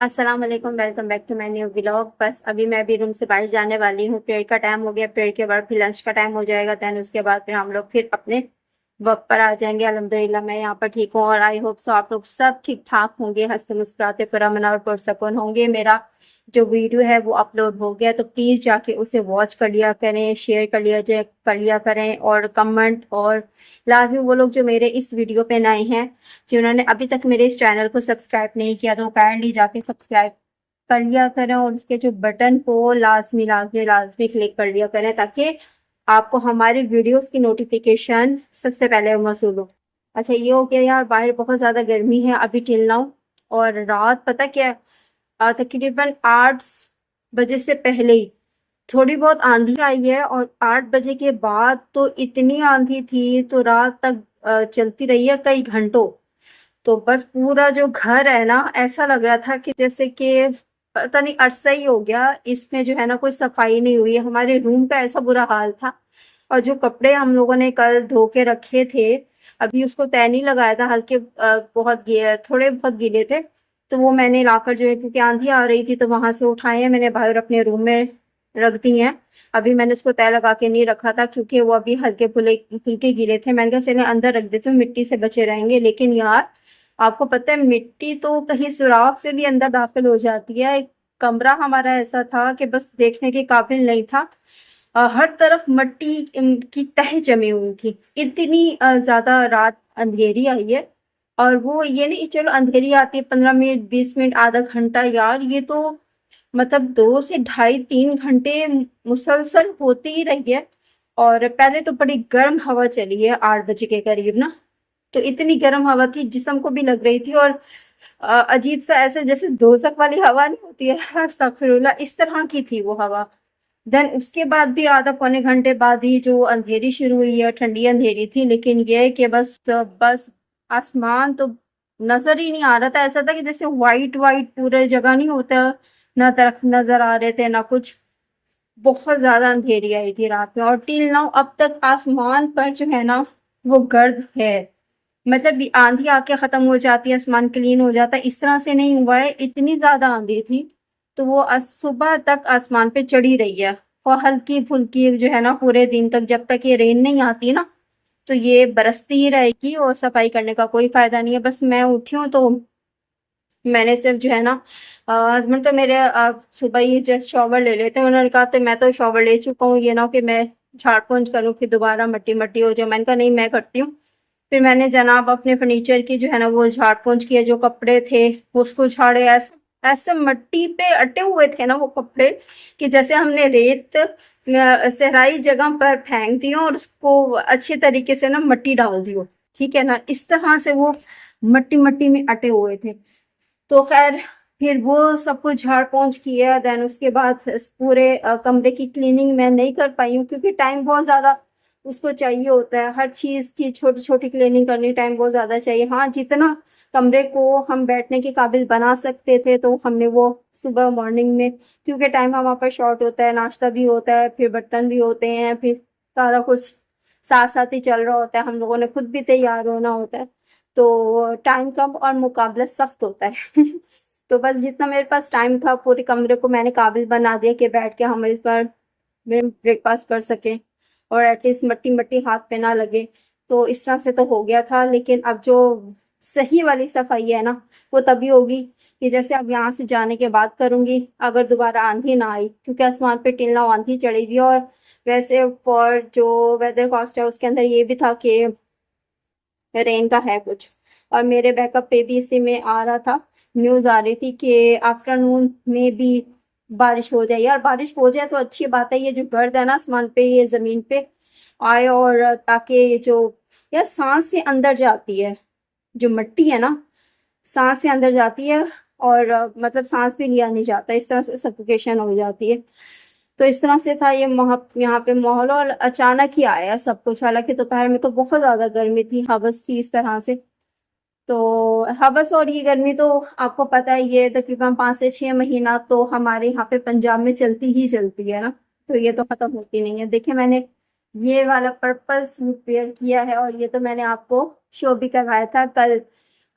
अस्सलाम वालेकुम, welcome back to my new vlog. बस अभी मैं भी रूम से बाहर जाने वाली हूँ। प्रेयर का टाइम हो गया, प्रेयर के बाद फिर लंच का टाइम हो जाएगा। दैन उसके बाद फिर हम लोग फिर अपने वर्क पर आ जाएंगे। अल्हम्दुलिल्लाह मैं यहाँ पर ठीक हूँ और आई होप सो आप लोग सब ठीक ठाक होंगे, हंसते मुस्कुराते पुरअमन और पुरसकून होंगे। मेरा जो वीडियो है वो अपलोड हो गया, तो प्लीज जाके उसे वॉच कर लिया करें, शेयर कर लिया करें और कमेंट। और लाजमी वो लोग जो मेरे इस वीडियो पे नए हैं, जिन्होंने अभी तक मेरे इस चैनल को सब्सक्राइब नहीं किया, तो काइंडली जाके सब्सक्राइब कर लिया करें और उसके जो बटन को लाजमी लाजमी लाजमी क्लिक कर लिया करें, ताकि आपको हमारे वीडियोस की नोटिफिकेशन सबसे पहले मौसूल हो। अच्छा ये हो गया यार, बाहर बहुत ज्यादा गर्मी है अभी टिल नाउ। और रात पता क्या, तकरीबन 8 बजे से पहले ही थोड़ी बहुत आंधी आई है और 8 बजे के बाद तो इतनी आंधी थी, तो रात तक चलती रही है कई घंटों। तो बस पूरा जो घर है ना, ऐसा लग रहा था कि जैसे कि पता नहीं अरसा ही हो गया इसमें, जो है ना कोई सफाई नहीं हुई है। हमारे रूम का ऐसा बुरा हाल था। और जो कपड़े हम लोगों ने कल धो के रखे थे, अभी उसको तह नहीं लगाया था, हल्के थोड़े बहुत गीले थे। तो वो मैंने लाकर जो है, क्योंकि आंधी आ रही थी तो वहां से उठाए हैं मैंने, बाहर अपने रूम में रख दी हैं। अभी मैंने उसको तह लगा के नहीं रखा था, क्योंकि वो अभी हल्के फुल्के गीले थे। मैंने कहा चले अंदर रख देते हूँ, मिट्टी से बचे रहेंगे। लेकिन यार आपको पता है, मिट्टी तो कहीं सुराख से भी अंदर दाखिल हो जाती है। एक कमरा हमारा ऐसा था कि बस देखने के काबिल नहीं था। हर तरफ मट्टी की तह जमी हुई थी। इतनी ज्यादा रात अंधेरी आई है। और वो ये नहीं चलो अंधेरी आती है 15 मिनट 20 मिनट आधा घंटा, यार ये तो मतलब 2 से ढाई 3 घंटे मुसलसल होती ही रही है। और पहले तो बड़ी गर्म हवा चली है 8 बजे के करीब ना। तो इतनी गर्म हवा थी, जिस्म को भी लग रही थी। और अजीब सा ऐसे जैसे दोजख वाली हवा नहीं होती है, अस्तगफिरुल्लाह, इस तरह की थी वो हवा। देन उसके बाद भी आधा पौने घंटे बाद ही जो अंधेरी शुरू हुई है, ठंडी अंधेरी थी। लेकिन ये कि बस आसमान तो नजर ही नहीं आ रहा था। ऐसा था कि जैसे व्हाइट व्हाइट पूरे जगह नहीं होता, ना दरख्त नजर आ रहे थे ना कुछ। बहुत ज्यादा अंधेरी आई थी रात में। और टिल नाउ अब तक आसमान पर जो है ना वो गर्द है। मतलब ये आंधी आके खत्म हो जाती है, आसमान क्लीन हो जाता है, इस तरह से नहीं हुआ है। इतनी ज्यादा आंधी थी, तो वो सुबह तक आसमान पे चढ़ी रही है। और हल्की फुल्की जो है ना पूरे दिन तक, जब तक ये रेन नहीं आती ना, तो ये बरसती ही रहेगी और सफाई करने का कोई फायदा नहीं है। बस मैं उठी हूँ तो मैंने सिर्फ जो है ना, हस्बैंड तो मेरे सुबह ही जस्ट शॉवर ले लेते हैं। उन्होंने कहा तो मैं तो शॉवर ले चुका हूँ, ये ना हो कि मैं झाड़ पोंछ करूँ फिर दोबारा मट्टी मट्टी हो जाए। मैंने कहा नहीं, मैं करती हूँ। फिर मैंने जनाब अपने फर्नीचर की जो है ना वो झाड़ पोंछ किया, जो कपड़े थे उसको झाड़े। ऐसे ऐसे मट्टी पे अटे हुए थे ना वो कपड़े, कि जैसे हमने रेत सहराई जगह पर फेंक दिया और उसको अच्छे तरीके से ना मट्टी डाल दियो, ठीक है ना, इस तरह से वो मट्टी मट्टी में अटे हुए थे। तो खैर फिर वो सब कुछ झाड़ पोंछ किया। देन उसके बाद इस पूरे कमरे की क्लीनिंग मैं नहीं कर पाई हूँ, क्योंकि टाइम बहुत ज्यादा उसको चाहिए होता है। हर चीज की छोटी छोटी क्लीनिंग करनी टाइम बहुत ज्यादा चाहिए। हाँ, जितना कमरे को हम बैठने के काबिल बना सकते थे तो हमने वो सुबह मॉर्निंग में, क्योंकि टाइम हमारे पर शॉर्ट होता है, नाश्ता भी होता है, फिर बर्तन भी होते हैं, फिर सारा कुछ साथ साथ ही चल रहा होता है, हम लोगों ने खुद भी तैयार होना होता है। तो टाइम कम और मुकाबला सख्त होता है। तो बस जितना मेरे पास टाइम था, पूरे कमरे को मैंने काबिल बना दिया कि बैठ के हम इस बार ब्रेकफास्ट कर सकें और एटलीस्ट मट्टी मट्टी हाथ पे ना लगे। तो इस तरह से तो हो गया था। लेकिन अब जो सही वाली सफाई है ना, वो तभी होगी कि जैसे अब यहाँ से जाने के बाद करूंगी, अगर दोबारा आंधी ना आई, क्योंकि आसमान पे टिल्ला आंधी चढ़ेगी। और वैसे फॉर जो वेदर कॉस्ट है उसके अंदर ये भी था कि रेन का है कुछ। और मेरे बैकअप पे भी इसी में आ रहा था, न्यूज आ रही थी कि आफ्टरनून में भी बारिश हो जाए। यार बारिश हो जाए तो अच्छी बात है, ये जो गर्द है ना आसमान पे, ये जमीन पे आए। और ताकि ये जो यार सांस से अंदर जाती है, जो मिट्टी है ना, सांस से अंदर जाती है। और मतलब सांस भी लिया नहीं जाता, इस तरह से सफोकेशन हो जाती है। तो इस तरह से था ये यहाँ पे माहौल। और अचानक ही आया सब कुछ। हालांकि दोपहर में तो बहुत ज्यादा गर्मी थी, हवस थी इस तरह से। तो हवस और ये गर्मी तो आपको पता है, ये तकरीबन 5 से 6 महीना तो हमारे यहाँ पे पंजाब में चलती ही चलती है ना। तो ये तो खत्म होती नहीं है। देखिए मैंने ये वाला पर्पल सूट वेयर किया है, और ये तो मैंने आपको शो भी करवाया था कल।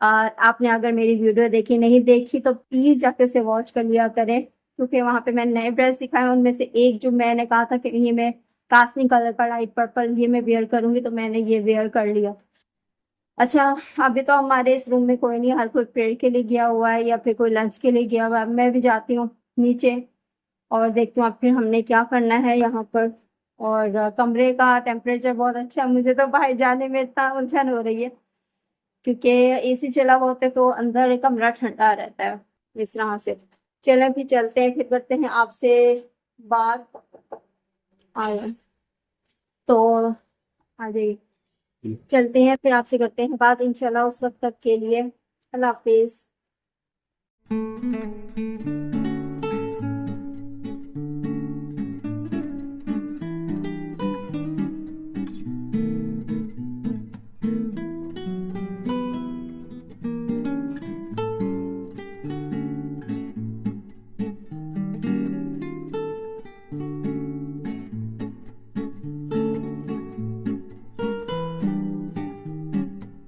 आपने अगर मेरी वीडियो देखी नहीं देखी तो प्लीज जाके उसे वॉच कर लिया करें, क्योंकि वहां पे मैंने नए ड्रेस दिखाए, उनमें से एक जो मैंने कहा था कि ये मैं कास्नी कलर का लाइट पर्पल ये मैं वेयर करूंगी, तो मैंने ये वेयर कर लिया। अच्छा, अभी तो हमारे इस रूम में कोई नहीं, हर कोई प्रेयर के लिए गया हुआ है या फिर कोई लंच के लिए गया हुआ है। मैं भी जाती हूँ नीचे और देखती हूँ अब फिर हमने क्या करना है यहाँ पर। और कमरे का टेम्परेचर बहुत अच्छा है, मुझे तो बाहर जाने में इतना उलझन हो रही है, क्योंकि एसी चला हुआ होता है तो अंदर कमरा ठंडा रहता है इस तरह से। चलें फिर चलते हैं, फिर करते हैं आपसे बात। आ, तो आ जाइए, चलते हैं फिर आपसे करते हैं बात इंशाल्लाह, उस वक्त तक के लिए अल्लाह हाफिज।